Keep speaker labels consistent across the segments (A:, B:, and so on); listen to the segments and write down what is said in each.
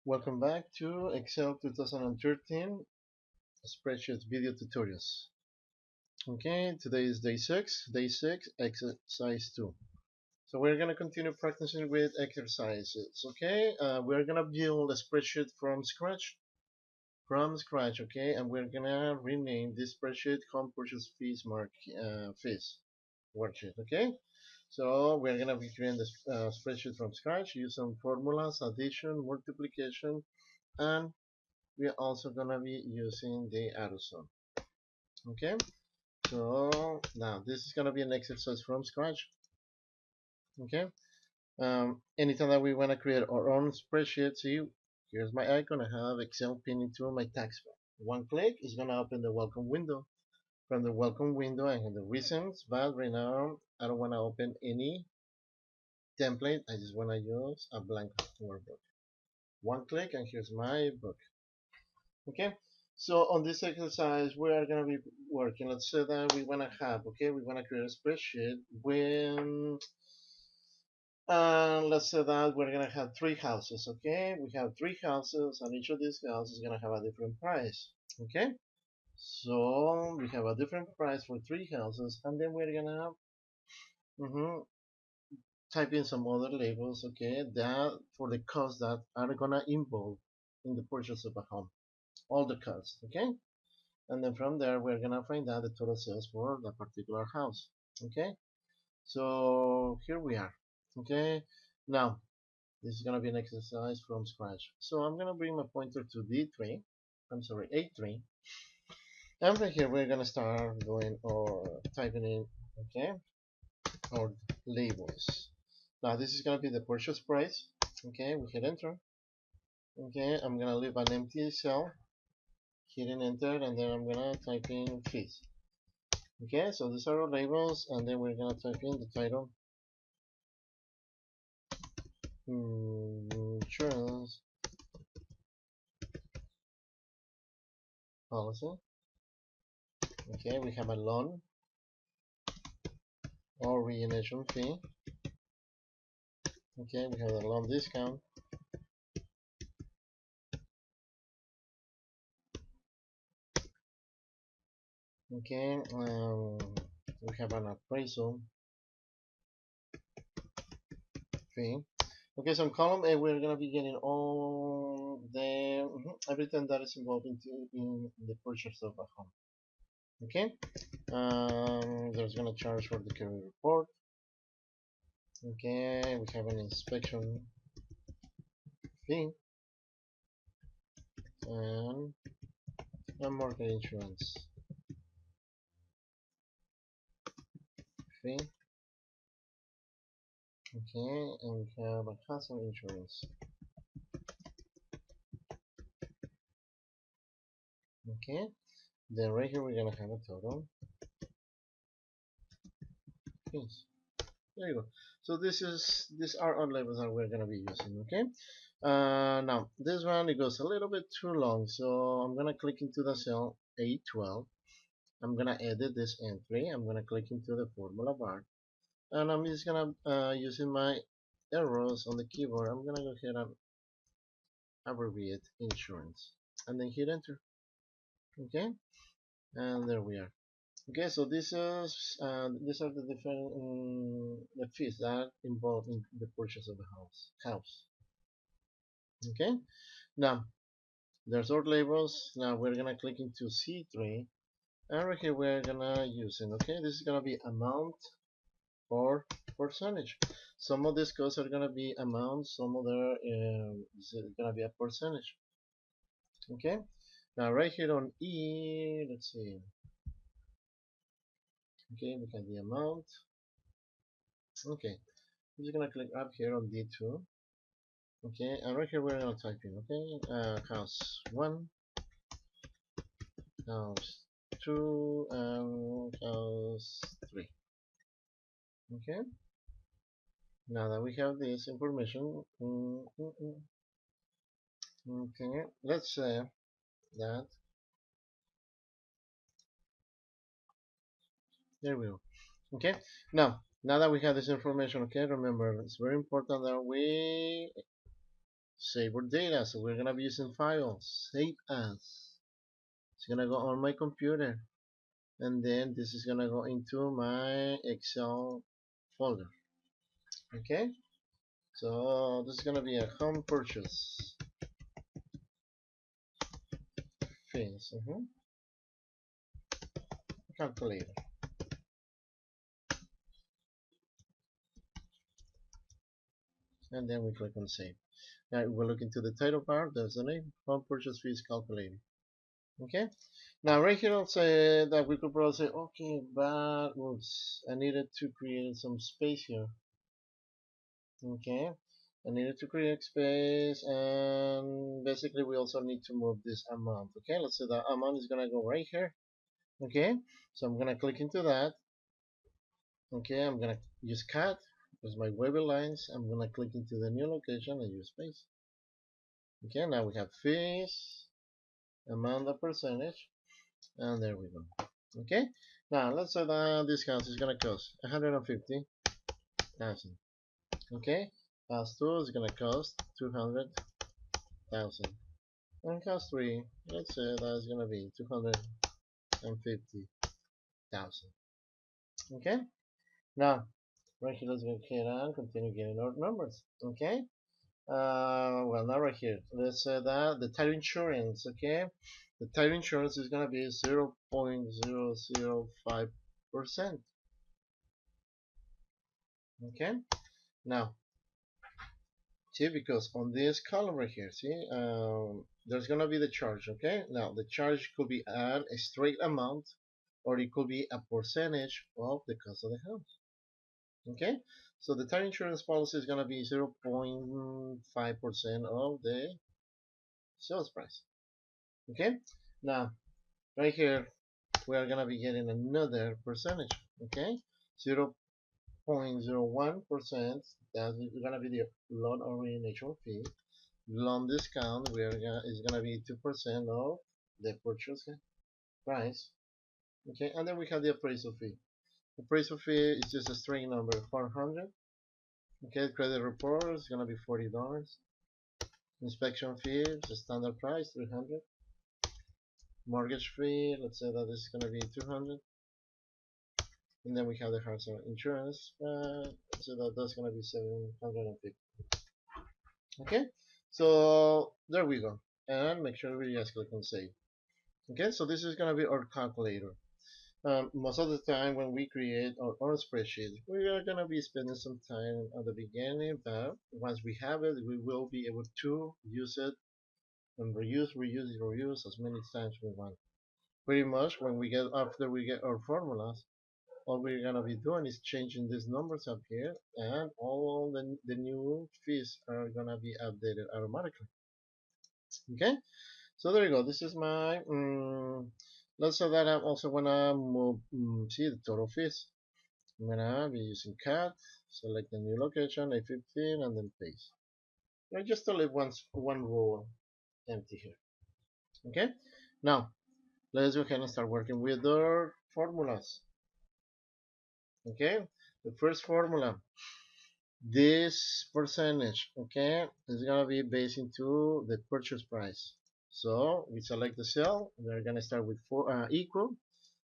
A: Welcome back to Excel 2013 spreadsheet video tutorials. Okay, today is day six, exercise 2. So we're gonna continue practicing with exercises. Okay, we're gonna build a spreadsheet from scratch. Okay, and we're gonna rename this spreadsheet home purchase fees worksheet. Okay, so we're gonna be creating this spreadsheet from scratch using formulas, addition, multiplication, and we are also gonna be using the arrow zone. Okay, so now this is gonna be an exercise from scratch. Okay, anytime that we want to create our own spreadsheet, see, here's my icon. I have Excel pinned into my taskbar. One click is gonna open the welcome window. From the welcome window, I have the reasons, but right now I don't want to open any template. I just want to use a blank workbook. One click, and here's my book. Okay, so on this exercise we are going to be working. Let's say that we want to have, okay, we want to create a spreadsheet when let's say that we're going to have three houses. Okay, we have three houses and each of these houses is going to have a different price. Okay, so we have a different price for three houses, and then we're going to mhm, type in some other labels, okay, that for the costs that are going to involve in the purchase of a home, all the costs. Okay, and then from there we're gonna find out the total sales for the particular house. Okay, so here we are. Okay, now this is gonna be an exercise from scratch, so I'm gonna bring my pointer to D3, I'm sorry, A3, and from here we're gonna start going or typing in, okay, our labels. Now this is gonna be the purchase price. Okay, we hit enter. Okay, I'm gonna leave an empty cell, hitting enter, and then I'm gonna type in fees. Okay, so these are our labels, and then we're gonna type in the title, insurance policy. Okay, we have a loan or origination fee. Okay, we have a loan discount. Okay, we have an appraisal fee. Okay, so in column A, we're gonna be getting all the everything that is involved in the purchase of a home. Okay, there's gonna charge for the credit report. Okay, we have an inspection fee and a mortgage insurance fee. Okay, and we have a hazard insurance. Okay, then right here we're gonna have a total fees. There you go. So these are our labels that we're gonna be using. Okay. Now this one, it goes a little bit too long, so I'm gonna click into the cell A12. I'm gonna edit this entry. I'm gonna click into the formula bar, and I'm just gonna using my arrows on the keyboard. I'm gonna go ahead and abbreviate insurance, and then hit enter. Okay, and there we are. Okay, so these are the different the fees that involved in the purchase of the house. Okay, now there's our labels. Now we're gonna click into C3, and right here we're gonna use it. Okay, this is gonna be amount or percentage. Some of these costs are gonna be amounts, some of them is gonna be a percentage. Okay, now right here on E, let's see. Okay, look at the amount. Okay, I'm just gonna click up here on D2. Okay, and right here we're gonna type in, okay, house 1, house 2, and house 3. Okay, now that we have this information, okay, let's say that, there we go. Okay, now that we have this information, okay, remember it's very important that we save our data. So we're gonna be using file, save as. It's gonna go on my computer, and then this is gonna go into my Excel folder. Okay, so this is gonna be a home purchase fees. Calculator, and then we click on save. Now we'll look into the title bar. There's the name, home purchase fees calculator. Okay. Now right here I'll say that we could probably say, okay, but oops, I needed to create some space here. Okay. I needed to create space, and basically we also need to move this amount. Okay, let's say the amount is gonna go right here. Okay, so I'm gonna click into that. Okay, I'm gonna use cut with my wavy lines. I'm gonna click into the new location and use space. Okay, now we have fees, amount of percentage, and there we go. Okay, now let's say that this house is gonna cost 150,000. Okay, house 2 is gonna cost 200,000, and house 3, let's say that's gonna be 250,000. Okay, now right here let's go ahead and continue getting our numbers. Okay, well, not right here. Let's say that the title insurance. Okay, the title insurance is gonna be 0.005%. Okay, now see, because on this column right here, see, there's gonna be the charge. Okay, now the charge could be a straight amount, or it could be a percentage of the cost of the house. Okay, so the title insurance policy is gonna be 0.5% of the sales price. Okay, now right here we are gonna be getting another percentage. Okay, 0.01%. That's gonna be the loan origination fee. Loan discount is gonna be 2% of the purchase price. Okay, and then we have the appraisal fee. Appraisal fee is just a straight number, 400. Okay, credit report is gonna be $40. Inspection fee is a standard price, 300. Mortgage fee, let's say that this is gonna be 200. And then we have the house insurance, so that's gonna be 750. Okay, so there we go, and make sure we just click on save. Okay, so this is gonna be our calculator. Most of the time when we create our own spreadsheet, we are gonna be spending some time at the beginning, but once we have it, we will be able to use it and reuse as many times we want. Pretty much when we get after we get our formulas, all we're gonna be doing is changing these numbers up here, and all the new fees are gonna be updated automatically. Okay, so there you go. This is my let's say that I'm also gonna move see the total fees. I'm gonna be using cat, select the new location, A15, and then paste. Now just to leave one row empty here. Okay, now let's go ahead and start working with our formulas. Okay, the first formula, this percentage, okay, is gonna be based into the purchase price. So we select the cell. We're gonna start with equal.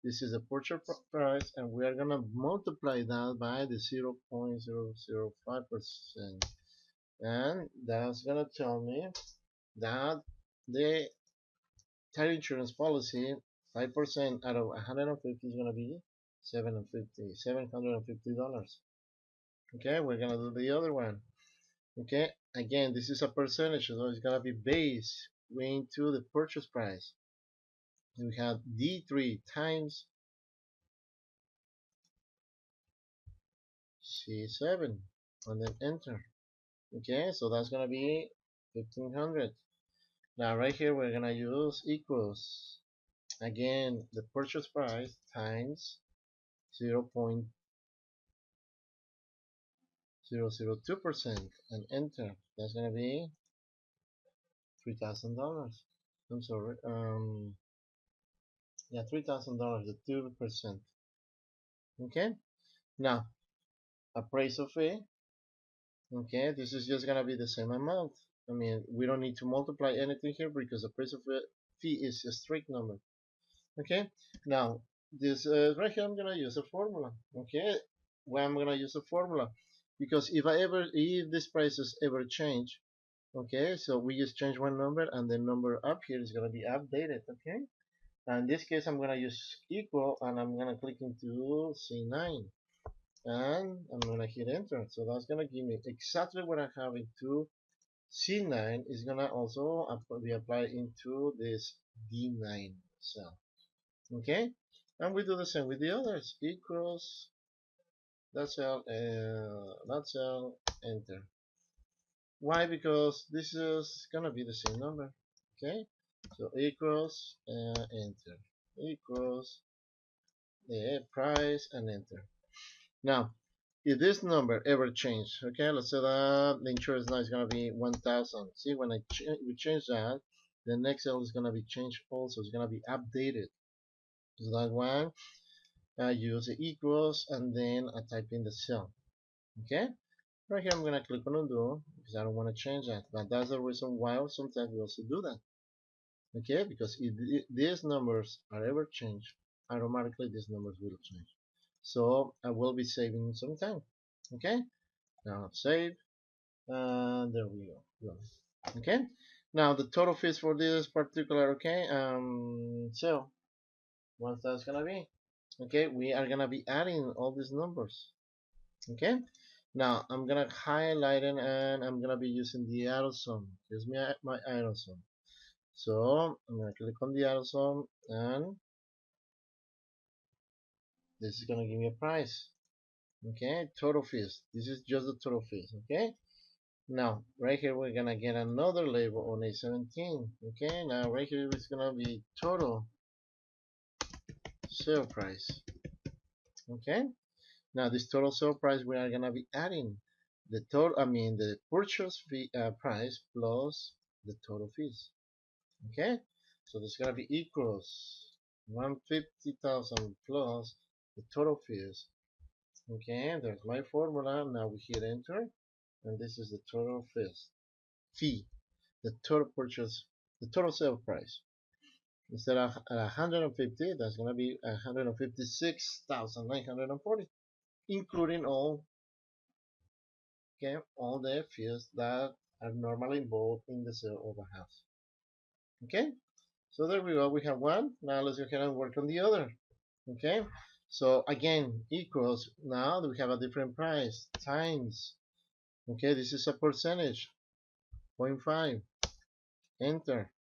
A: This is the purchase price, and we are gonna multiply that by the 0.005%, and that's gonna tell me that the title insurance policy, 5% out of 150 is gonna be $750. Okay, we're gonna do the other one. Okay, again, this is a percentage, so it's gonna be based into the purchase price. We have D3 times C7, and then enter. Okay, so that's gonna be 1500. Now right here we're gonna use equals, again, the purchase price times 0.002%, and enter. That's gonna be $3,000. I'm sorry, yeah, $3,000, the 2%. Okay, now appraisal fee. Okay, this is just gonna be the same amount. I mean, we don't need to multiply anything here because the price of fee is a strict number. Okay, now this right here I'm gonna use a formula. Okay, why I'm gonna use a formula? Because if these prices ever change, okay, so we just change one number and the number up here is gonna be updated. Okay, now in this case I'm gonna use equal and I'm gonna click into C9 and I'm gonna hit enter. So that's gonna give me exactly what I have into C9 is gonna also be applied into this D9 cell. Okay, and we do the same with the others. Equals that cell, enter. Why? Because this is gonna be the same number. Okay, so equals enter equals the price and enter. Now, if this number ever change, okay, let's say that the insurance now is gonna be 1,000. See, when we change that, the next cell is gonna be changed also. It's gonna be updated. So that one I use the equals and then I type in the cell. Okay, right here I'm gonna click on undo because I don't want to change that, but that's the reason why sometimes we also do that. Okay, because if these numbers are ever changed, automatically these numbers will change, so I will be saving some time. Okay, now save and there we go. Okay, now the total fees for this particular, okay, so what that's gonna be, okay, we are gonna be adding all these numbers. Okay, now I'm gonna highlight it and I'm gonna be using the arrow sum. Here's my arrow sum. So I'm gonna click on the arrow sum and this is gonna give me a price. Okay, total fees. This is just the total fees. Okay, now right here we're gonna get another label on A17. Okay, now right here it's gonna be total sale price. Okay, now this total sale price we are gonna be adding the total, I mean the purchase fee price plus the total fees. Okay, so this is gonna be equals 150,000 plus the total fees. Okay, there's my formula. Now we hit enter, and this is the total fees fee, the total purchase, the total sale price. Instead of 150, that's gonna be 156,940, including all the fees that are normally involved in the sale of a house. Okay, so there we go. We have one. Now let's go ahead and work on the other. Okay, so again equals, now we have a different price, times, okay, this is a percentage, 0.5, enter,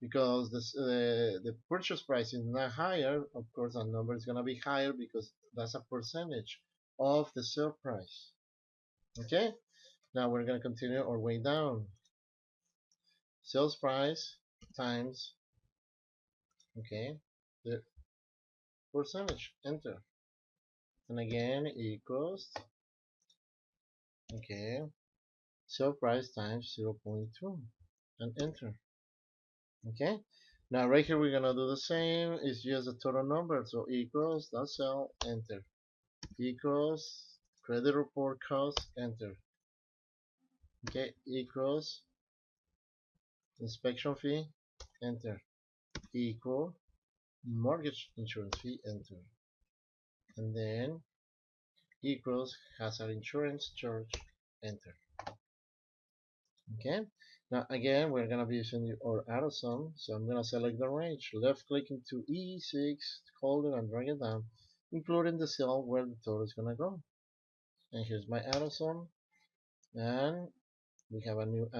A: because the purchase price is not higher, of course the number is going to be higher because that's a percentage of the sale price. Okay, now we're going to continue our way down, sales price times, okay, the percentage, enter, and again equals, okay, sale price times 0.2 and enter. Okay, now right here we're gonna do the same, it's just a total number, so equals that cell, enter, equals credit report cost, enter, okay, equals inspection fee, enter, equal mortgage insurance fee, enter, and then equals hazard insurance charge, enter. Okay, now again we're gonna be using our arrow sum, so I'm gonna select the range, left click into E6, hold it and drag it down, including the cell where the total is gonna go. And here's my arrow sum, and we have a new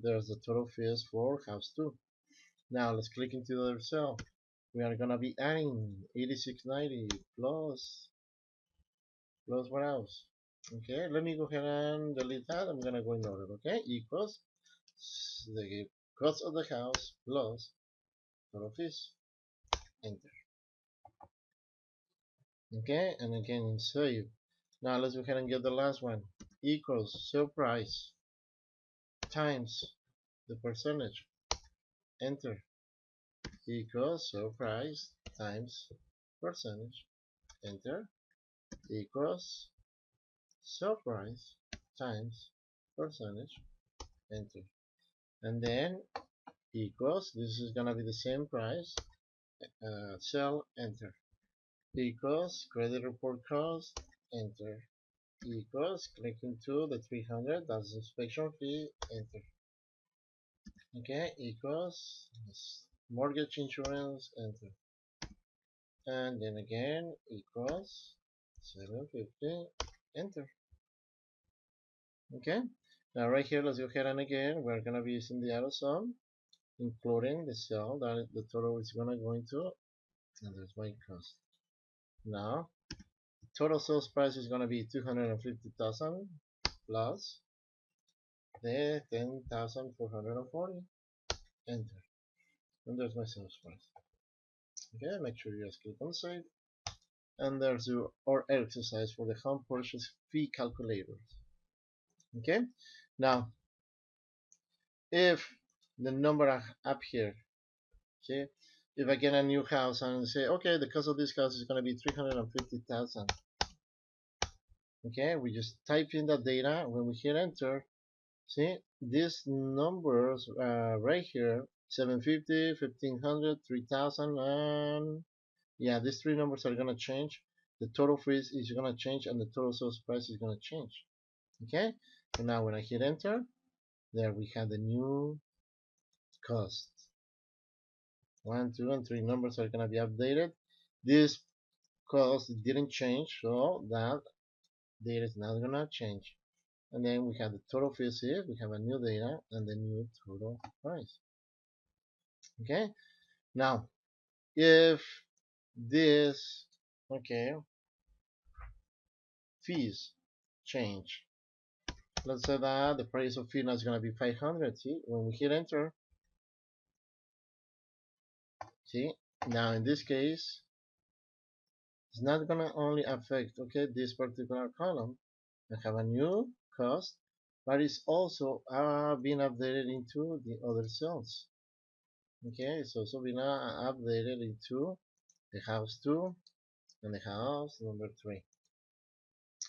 A: there's the total fees for house 2. Now let's click into the other cell. We are gonna be adding 8690 plus what else? Okay, let me go ahead and delete that. I'm gonna go in order. Okay, equals the cost of the house plus total fees, enter. Okay, and again save. Now let's go ahead and get the last one, equals sale price times the percentage, enter, equals sale price times percentage, enter, equals sale price times percentage, enter. and then equals, this is gonna be the same price, cell, enter, equals credit report cost, enter, equals clicking to the 300, that's the inspection fee, enter. Okay, equals mortgage insurance, enter, and then again equals 750, enter. Okay, now right here, let's go ahead and again we're gonna be using the auto sum, including the cell that the total is gonna go into, and there's my cost. Now total sales price is gonna be 250,000 plus the 10,440, enter, and there's my sales price. Okay, make sure you just click on save, and there's our exercise for the home purchase fee calculator. Okay, now if the number up here, okay, if I get a new house and say, okay, the cost of this house is going to be 350,000, okay, we just type in that data. When we hit enter, see these numbers right here, 750, 1500, 3000, and yeah, these three numbers are going to change. The total fees is going to change, and the total sales price is going to change. Okay, so now when I hit enter, there we have the new cost. 1, 2, and 3 numbers are going to be updated. This cost didn't change, so that data is not going to change. And then we have the total fees here, we have a new data, and the new total price. Okay, now if this, okay, fees change, let's say that the price of fee now is going to be 500. See, when we hit enter, see, now in this case, it's not going to only affect, okay, this particular column. I have a new cost, but it's also being updated into the other cells. Okay, it's also been updated into the house 2 and the house number 3.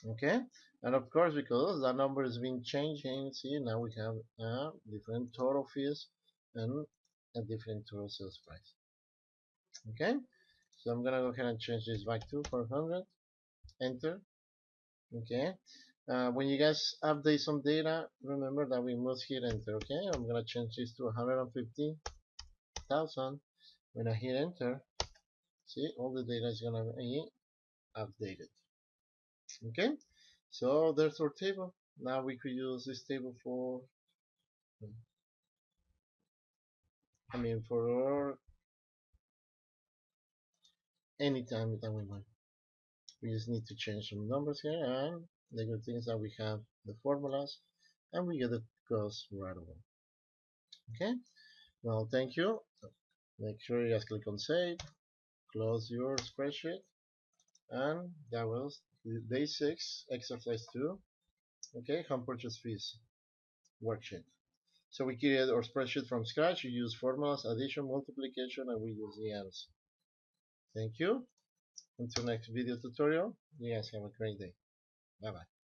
A: Okay, and of course, because that number has been changing, see, now we have a different total fees and a different total sales price. Okay, so I'm gonna go ahead and change this back to 400, enter. Okay, when you guys update some data, remember that we must hit enter. Okay, I'm gonna change this to 150,000. When I hit enter, see, all the data is gonna be updated. Okay, so there's our table. Now we could use this table for, for any time that we want. We just need to change some numbers here, and the good thing is that we have the formulas, and we get the cost right away. Okay, well, thank you. Make sure you guys click on save, close your spreadsheet, and that was day 6, exercise 2. Okay, home purchase fees worksheet. So we created our spreadsheet from scratch. We use formulas, addition, multiplication, and we use EMs. Thank you. Until next video tutorial, you guys have a great day. Bye bye.